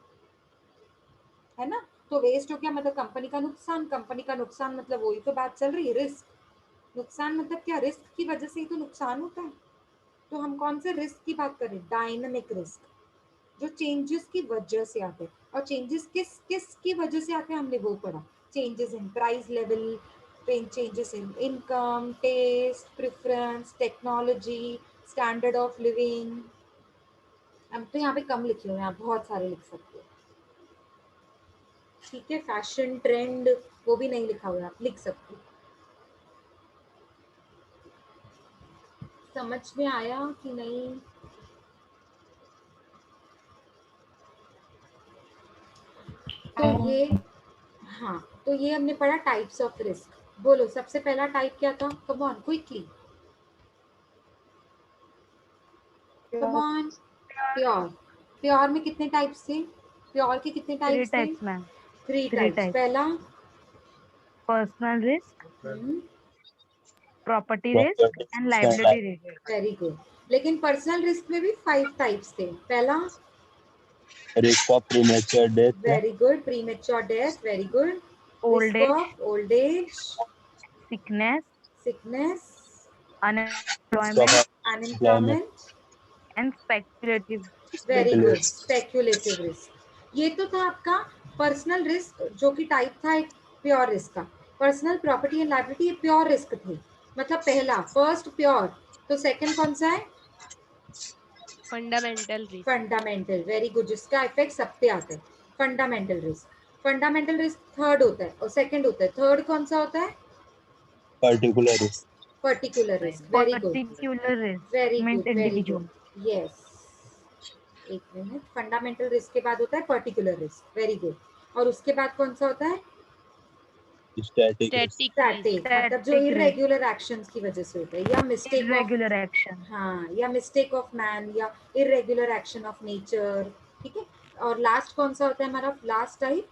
है ना? तो वेस्ट हो गया मतलब कंपनी का नुकसान। कंपनी का नुकसान मतलब वही तो बात चल रही है, रिस्क। नुकसान मतलब क्या? रिस्क की वजह से ही तो नुकसान होता है। तो हम कौन से रिस्क की बात करें? डायनामिक रिस्क, जो चेंजेस की वजह से आते हैं। और चेंजेस किस किस की वजह से आते हैं हमने वो पढ़ा। Changes in price level, changes in income, taste, preference, technology, standard of living. अब तो यहाँ पे कम लिखे हुए हैं, आप बहुत सारे लिख सकते हो। ठीक है, फैशन ट्रेंड वो भी नहीं लिखा हुआ है, आप लिख सकते हो। समझ में आया कि नहीं? तो ये, हाँ, तो ये हमने पढ़ा टाइप्स ऑफ रिस्क। बोलो सबसे पहला टाइप क्या था? Come on quickly, come on. Pure. Pure में कितने टाइप्स थे? प्योर के कितने Three टाइप्स थे? types, ma'am. 3 Three types. types. पहला, Personal risk, hmm, property risk, and liability risk. Very good. लेकिन पर्सनल रिस्क में भी 5 टाइप्स थे। पहला, risk of premature death, very good, premature death, very good. Old risk age, of old age, sickness, sickness, risk of unemployment, employment, unemployment, and speculative very risk. Good, risk, speculative risk. ये तो था आपका personal risk, जो कि type था एक pure risk का। Personal property and liability, ये प्योर रिस्क थे। मतलब पहला, फर्स्ट प्योर। तो सेकंड कौन सा है? Fundamental risk. Fundamental, very good, जिसका इफेक्ट सब पे आता है। Fundamental risk. Fundamental risk third होता है और सेकंड होता है। थर्ड कौन सा होता है? particular risk, particular risk, very good, Particular risk very means good, very individual. Good, yes. एक मिनट, फंडामेंटल रिस्क के बाद होता है पर्टिकुलर रिस्क, वेरी गुड। और उसके बाद कौन सा होता है? static risk, static risk. Static, मतलब जो Static risk, इरेगुलर एक्शंस की वजह से होता है, या मिस्टेक ऑफ, irregular action. हाँ, या मिस्टेक ऑफ मैन, या इरेगुलर एक्शन ऑफ नेचर। ठीक है। और लास्ट कौन सा होता है हमारा last type?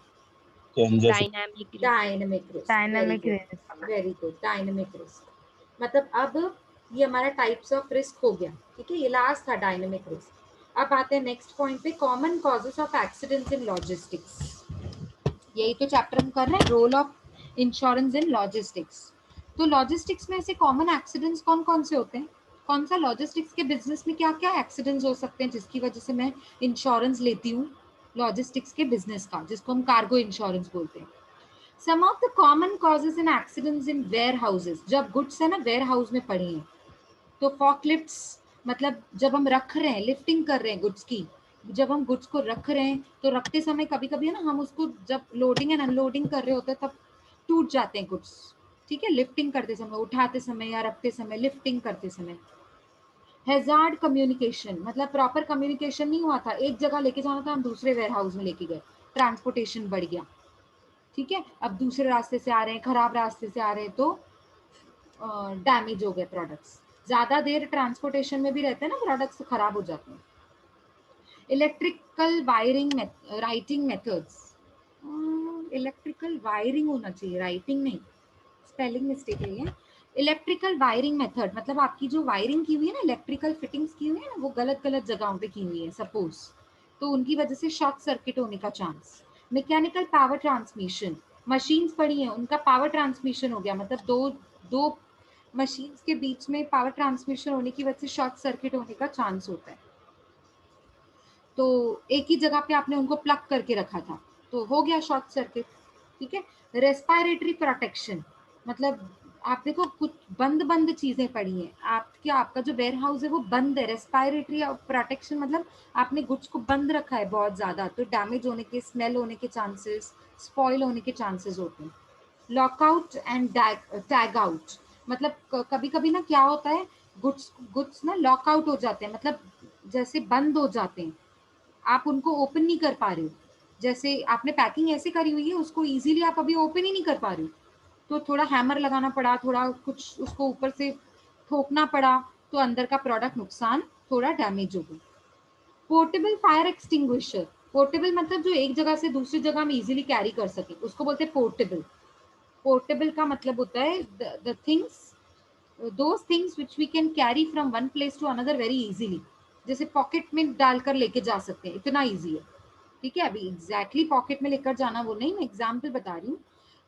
changes dynamic risk. Dynamic risk, very Dynamic good, risk. Very good, dynamic risk. मतलब अब ये हमारा टाइप्स ऑफ रिस्क हो गया, ठीक है, ये लास्ट था डायनेमिक रिस्क। अब आते हैं नेक्स्ट पॉइंट पे, common causes of accidents in logistics. यही तो चैप्टर हम कर रहे हैं, role of insurance in logistics. तो लॉजिस्टिक्स में ऐसे कॉमन एक्सीडेंट्स कौन कौन से होते हैं, कौन सा लॉजिस्टिक्स के बिजनेस में क्या क्या एक्सीडेंट्स हो सकते हैं जिसकी वजह से मैं इंश्योरेंस लेती हूँ लॉजिस्टिक्स के बिजनेस का, जिसको हम कार्गो इंश्योरेंस बोलते हैं। Some of the common causes in accidents in warehouses, जब गुड्स है ना वेयर हाउस में पड़ी हैं, तो फॉकलिफ्ट्स, मतलब जब हम रख रहे हैं, लिफ्टिंग कर रहे हैं गुड्स की, जब हम गुड्स को रख रहे हैं तो रखते समय कभी कभी है ना, हम उसको जब लोडिंग एंड अनलोडिंग कर रहे होते हैं तब टूट जाते हैं गुड्स, ठीक है, लिफ्टिंग करते समय, उठाते समय या रखते समय, लिफ्टिंग करते समय। हैजार्ड कम्युनिकेशन, मतलब प्रॉपर कम्युनिकेशन नहीं हुआ था, एक जगह लेके जाना था, हम दूसरे वेयर हाउस में लेके गए, ट्रांसपोर्टेशन बढ़ गया, ठीक है, अब दूसरे रास्ते से आ रहे हैं, खराब रास्ते से आ रहे हैं, तो डैमेज हो गए प्रोडक्ट्स, ज्यादा देर ट्रांसपोर्टेशन में भी रहते हैं ना प्रोडक्ट्स तो खराब हो जाते हैं। Electrical wiring writing methods, electrical wiring होना चाहिए, राइटिंग नहीं, स्पेलिंग मिस्टेक है। इलेक्ट्रिकल वायरिंग मेथड मतलब आपकी जो वायरिंग की हुई है ना, इलेक्ट्रिकल फिटिंग्स की हुई है ना, वो गलत गलत जगहों पे की हुई है सपोज, तो उनकी वजह से शॉर्ट सर्किट होने का chance. Mechanical power transmission, machines पड़ी हैं, उनका पावर ट्रांसमिशन हो गया, मतलब दो दो मशीन्स के बीच में पावर ट्रांसमिशन होने की वजह से शॉर्ट सर्किट होने का चांस होता है, तो एक ही जगह पे आपने उनको प्लग करके रखा था तो हो गया शॉर्ट सर्किट, ठीक है। रेस्पिरेटरी प्रोटेक्शन, मतलब आप देखो कुछ बंद बंद चीजें पड़ी हैं आपके, आपका जो वेयर हाउस है वो बंद है, रेस्पिरेटरी प्रोटेक्शन मतलब आपने गुड्स को बंद रखा है बहुत ज्यादा, तो डैमेज होने के, स्मेल होने के चांसेस, स्पॉइल होने के चांसेस होते हैं। लॉकआउट एंड टैग आउट, मतलब कभी कभी ना क्या होता है, गुड्स गुड्स ना लॉकआउट हो जाते हैं, मतलब जैसे बंद हो जाते हैं, आप उनको ओपन नहीं कर पा रहे हो, जैसे आपने पैकिंग ऐसे करी हुई है उसको इजीली आप अभी ओपन ही नहीं कर पा रहे हो, तो थोड़ा हैमर लगाना पड़ा, थोड़ा कुछ उसको ऊपर से ठोकना पड़ा, तो अंदर का प्रोडक्ट नुकसान, थोड़ा डैमेज हो गया। पोर्टेबल फायर एक्सटिंग्विशर, पोर्टेबल मतलब जो एक जगह से दूसरी जगह में इजीली कैरी कर सके उसको बोलते हैं पोर्टेबल। पोर्टेबल का मतलब होता है the things, those things which we can carry from one place to another very easily, जैसे पॉकेट में डालकर लेके जा सकते हैं, इतना इजी है, ठीक है। अभी एग्जैक्टली पॉकेट में लेकर जाना वो नहीं, मैं एग्जाम्पल बता रही हूँ।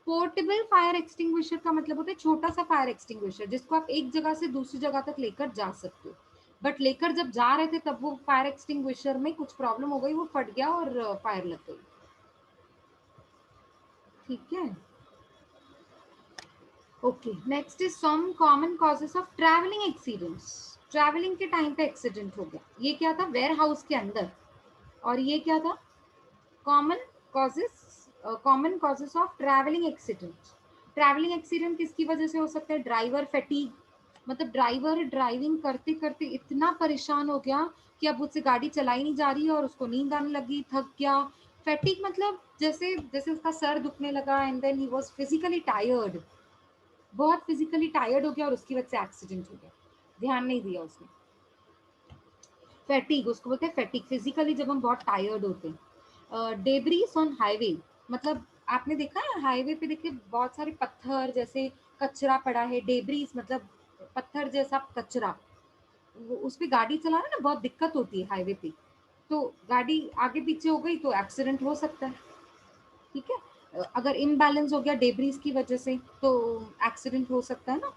पोर्टेबल फायर एक्सटिंग्विशर का मतलब होता है छोटा सा फायर एक्सटिंग्विशर जिसको आप एक जगह से दूसरी जगह तक लेकर जा सकते हो, बट लेकर जब जा रहे थे तब वो फायर एक्सटिंग्विशर में कुछ प्रॉब्लम हो गई, वो फट गया और फायर लग गई, ठीक है। Okay, next is some common causes of travelling accidents. Travelling के टाइम पे एक्सीडेंट हो गया, ये क्या था, वेयर हाउस के अंदर, और ये क्या था, common causes, common causes of travelling accident. Travelling accident किसकी वजह से हो सकता है, ड्राइवर फैटीग, मतलब ड्राइवर ड्राइविंग करते करते इतना परेशान हो गया कि अब उससे गाड़ी चलाई नहीं जा रही है और उसको नींद आने लगी, थक गया। फैटीग मतलब जैसे जैसे उसका सर दुखने लगा and then he was physically tired, बहुत फिजिकली टायर्ड हो गया और उसकी वजह से एक्सीडेंट हो गया, ध्यान नहीं दिया उसने। फैटीग उसको बोलते हैं, फैटीग फिजिकली जब हम बहुत टायर्ड होते हैं। डेब्रीज ऑन हाईवे, मतलब आपने देखा है हाईवे पे देखिए बहुत सारे पत्थर जैसे कचरा पड़ा है, डेब्रीज मतलब पत्थर जैसा कचरा, उस पे गाड़ी चलाना ना बहुत दिक्कत होती है हाईवे पे, तो गाड़ी आगे पीछे हो गई तो एक्सीडेंट हो सकता है, ठीक है। अगर इम्बैलेंस हो गया डेब्रीज की वजह से तो एक्सीडेंट हो सकता है ना।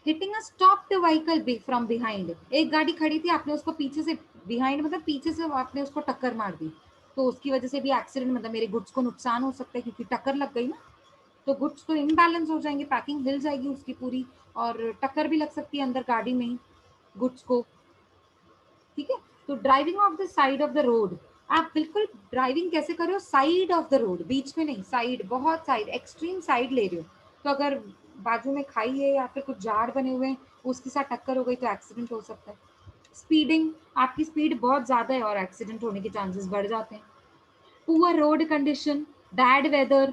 Hitting a stopped vehicle from behind, एक गाड़ी खड़ी थी आपने उसको पीछे से, बिहाइंड मतलब पीछे से आपने उसको टक्कर मार दी, तो उसकी वजह से भी एक्सीडेंट, मतलब मेरे गुड्स को नुकसान हो सकता है क्योंकि टक्कर लग गई ना, तो गुड्स तो इम्बैलेंस हो जाएंगे, पैकिंग हिल जाएगी उसकी पूरी, और टक्कर भी लग सकती है अंदर गाड़ी में ही गुड्स को, ठीक है। तो driving of the side of the road, आप बिल्कुल ड्राइविंग कैसे कर रहे हो, साइड ऑफ द रोड, बीच में नहीं, साइड, बहुत साइड, एक्सट्रीम साइड ले रहे हो, तो अगर बाजू में खाई है या फिर कुछ झाड़ बने हुए हैं उसके साथ टक्कर हो गई तो एक्सीडेंट हो सकता है। स्पीडिंग, आपकी स्पीड बहुत ज्यादा है और एक्सीडेंट होने के चांसेस बढ़ जाते हैं। Poor road condition, bad weather,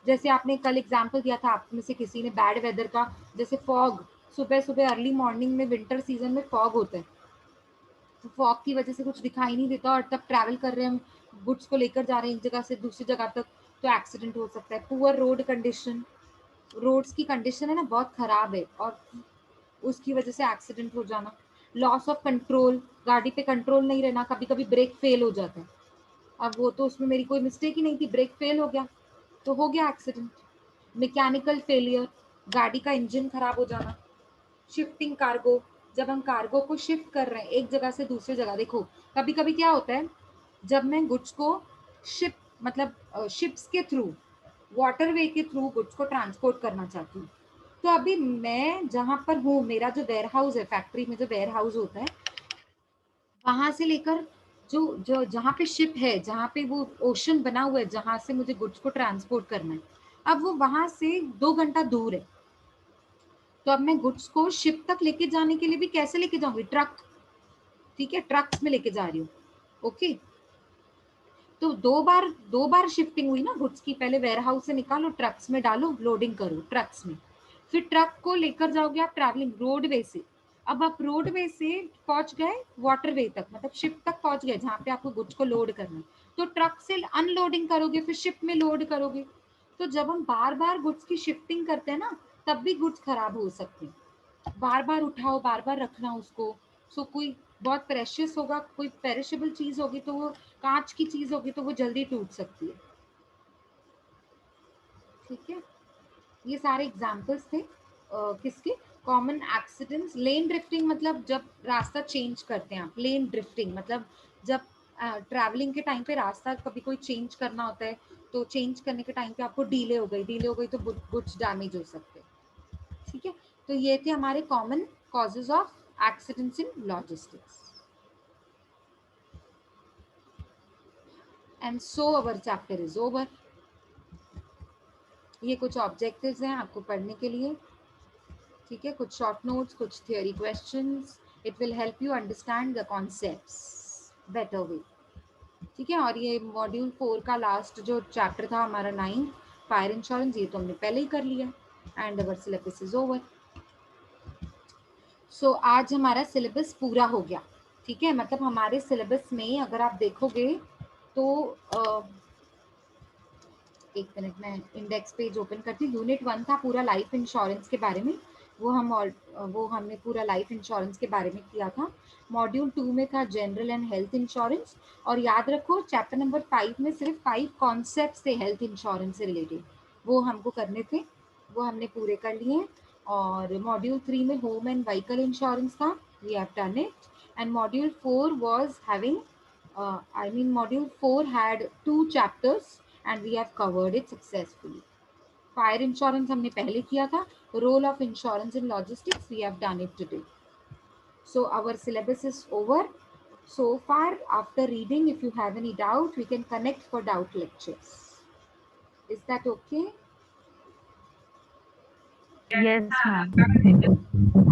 जैसे आपने कल एग्जाम्पल दिया था आप में से किसी ने बैड वेदर का, जैसे फॉग, सुबह सुबह अर्ली मॉर्निंग में विंटर सीजन में फॉग होता है, तो फॉग की वजह से कुछ दिखाई नहीं देता और तब ट्रैवल कर रहे हैं हम, गुड्स को लेकर जा रहे हैं एक जगह से दूसरी जगह तक, तो एक्सीडेंट हो सकता है। पुअर रोड कंडीशन, रोड्स की कंडीशन है ना बहुत खराब है, और उसकी वजह से एक्सीडेंट हो जाना। लॉस ऑफ कंट्रोल, गाड़ी पे कंट्रोल नहीं रहना, कभी कभी ब्रेक फेल हो जाता है। अब वो तो उसमें मेरी कोई मिस्टेक ही नहीं थी, ब्रेक फेल हो गया तो हो गया एक्सीडेंट। मैकेनिकल फेलियर, गाड़ी का इंजन खराब हो जाना। शिफ्टिंग कार्गो, जब हम कार्गो को शिफ्ट कर रहे हैं एक जगह से दूसरी जगह, देखो कभी कभी क्या होता है, जब मैं गुड्स को शिप मतलब शिप्स के थ्रू, वाटरवे के थ्रू गुड्स को ट्रांसपोर्ट करना चाहती हूँ, तो अभी मैं जहाँ पर हूँ, मेरा जो वेयर हाउस है, फैक्ट्री में जो वेयर हाउस होता है, वहां से लेकर जो जो जहाँ पे शिप है, जहाँ पे वो ओशन बना हुआ है, जहाँ से मुझे गुड्स को ट्रांसपोर्ट करना है, अब वो वहां से 2 घंटा दूर है। तो अब मैं गुड्स को शिप तक लेके जाने के लिए भी कैसे लेके जाऊंगी, ट्रक, ठीक है, ट्रक्स में लेके जा रही हूँ। ओके, तो दो बार शिफ्टिंग हुई ना गुड्स की, पहले वेयर हाउस से निकालो, ट्रक्स में डालो, लोडिंग करो ट्रक्स में, फिर ट्रक को लेकर जाओगे आप ट्रैवलिंग रोडवे से। अब आप रोडवे से पहुंच गए वाटरवे तक, मतलब शिप तक पहुंच गए जहाँ पे आपको गुड्स को लोड करना है, तो ट्रक से अनलोडिंग करोगे, फिर शिप में लोड करोगे। तो जब हम बार बार गुड्स की शिफ्टिंग करते हैं ना, तब भी गुड्स खराब हो सकते हैं। बार बार उठाओ, बार बार रखना उसको। सो कोई बहुत प्रेशियस होगा, कोई पेरिशेबल चीज होगी तो वो, कांच की चीज होगी तो वो जल्दी टूट सकती है। ठीक है, ये सारे एग्जांपल्स थे किसके, कॉमन एक्सीडेंट्स। लेन ड्रिफ्टिंग मतलब जब रास्ता चेंज करते हैं आप, लेन ड्रिफ्टिंग मतलब जब ट्रैवलिंग के टाइम पे रास्ता कभी कोई चेंज करना होता है, तो चेंज करने के टाइम पे आपको डिले हो गई तो गुड्स डैमेज हो सकते हैं। ठीक है, तो ये थे हमारे common causes of accidents in logistics. And so our chapter is over. ये कुछ ऑब्जेक्टिव्स हैं आपको पढ़ने के लिए, ठीक है, कुछ शॉर्ट नोट्स, कुछ theory questions. It will help you understand the concepts better way. ठीक है, और ये मॉड्यूल 4 का लास्ट जो चैप्टर था हमारा 9 फायर इंश्योरेंस, ये तो हमने पहले ही कर लिया, and our syllabus is over. So आज हमारा सिलेबस पूरा हो गया। ठीक है, मतलब हमारे सिलेबस में अगर आप देखोगे तो एक मिनट में इंडेक्स पेज ओपन करती हूँ। यूनिट 1 था पूरा लाइफ इंश्योरेंस के बारे में, वो हमने पूरा लाइफ इंश्योरेंस के बारे में किया था। मॉड्यूल 2 में था जनरल एंड हेल्थ इंश्योरेंस, और याद रखो चैप्टर नंबर 5 में सिर्फ 5 कॉन्सेप्ट्स थे हेल्थ इंश्योरेंस से रिलेटेड, वो हमको करने थे, वो हमने पूरे कर लिए। और मॉड्यूल 3 में होम एंड व्हीकल इंश्योरेंस था, we have done it. And module 4 was having module 4 had 2 chapters and we have covered it successfully. Fire insurance हमने पहले किया था, role of insurance in logistics we have done it today. So our syllabus is over so far. After reading, if you have any doubt, we can connect for doubt lectures. Is that okay? Yes, ma'am.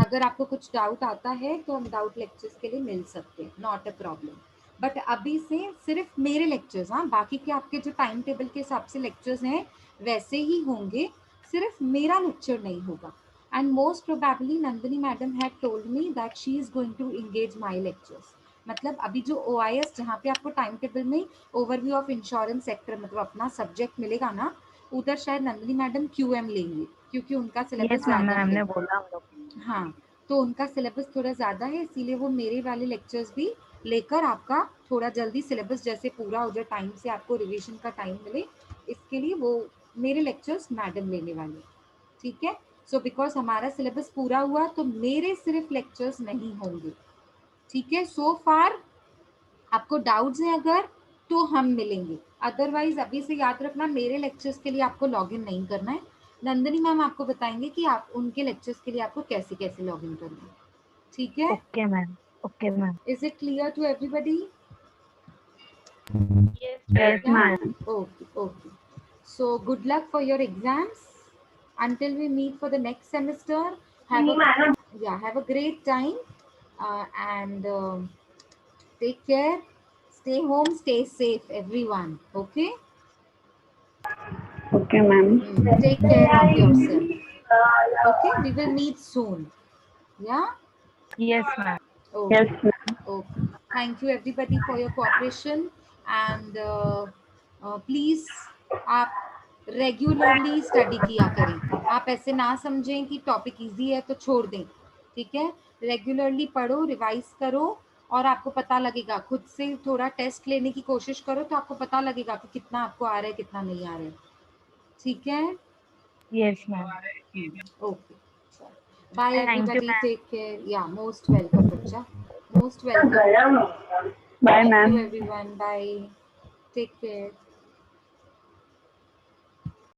अगर आपको कुछ doubt आता है तो हम doubt lectures के लिए मिल सकते हैं, नॉट अ प्रॉब्लम। बट अभी से सिर्फ मेरे लेक्चर्स, हाँ, बाकी के आपके जो टाइम टेबल के हिसाब से लेक्चर्स हैं वैसे ही होंगे, सिर्फ मेरा लेक्चर नहीं होगा। And most probably Nandini madam had told me that she is going to engage my lectures. मतलब अभी जो OIS जहाँ पे आपको टाइम टेबल में ओवरव्यू ऑफ इंश्योरेंस सेक्टर मतलब अपना सब्जेक्ट मिलेगा ना, उधर शायद नंदिनी मैडम QM लेंगे, क्योंकि उनका सिलेबस Yes, ma'am. ज़्यादा मैम ने है। बोला हम लोग। हाँ, तो उनका सिलेबस थोड़ा ज़्यादा है, इसीलिए वो मेरे वाले लेक्चर्स भी लेकर आपका थोड़ा जल्दी सिलेबस जैसे पूरा हो जाए, टाइम से आपको रिवीजन का टाइम मिले, इसके लिए वो मेरे लेक्चर्स मैडम लेने वाले। ठीक है, सो बिकॉज हमारा सिलेबस पूरा हुआ तो मेरे सिर्फ लेक्चर्स नहीं होंगे। ठीक है, सो फार आपको डाउट्स हैं अगर, तो हम मिलेंगे, अदरवाइज अभी से याद रखना मेरे लेक्चर्स के लिए आपको लॉगिन नहीं करना है। नंदिनी मैम आपको बताएंगे कि आप उनके लेक्चर्स के लिए आपको कैसे कैसे लॉगिन करना है। ठीक है, Okay, ma'am. Okay, ma'am. Is it clear to everybody? Yes, ma'am. Okay, okay. So good luck for your exams. Until we meet for the next semester, have a great time and take care. Stay home, stay safe, everyone. Okay. Okay, ma'am. Take care of yourself. Okay, we will meet soon. Yeah. Yes, ma'am. Okay. Yes, ma'am. Okay. Thank you everybody for your cooperation and please आप regularly study किया करें। आप ऐसे ना समझें कि topic easy है तो छोड़ दें, ठीक है, रेगुलरली पढ़ो, रिवाइज करो, और आपको पता लगेगा, खुद से थोड़ा टेस्ट लेने की कोशिश करो तो आपको पता लगेगा कि कितना आपको आ रहा है, कितना नहीं आ रहा है। ठीक है, Yes, ma'am. Okay, bye Thank you, everybody, ma'am. Take care, या मोस्ट वेलकम बच्चा, most welcome, Bye, thank ma'am. You everyone, bye, take care.